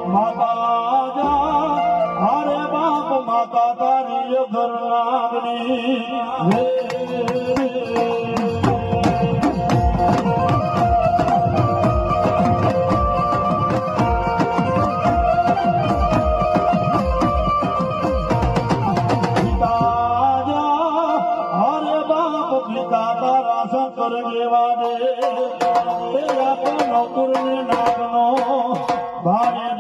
માતા જા હરે બાપ માતા તારી ઘર લાગણી શંકર જેવા દે આપનો પૂર્ણ નાગનો ભારે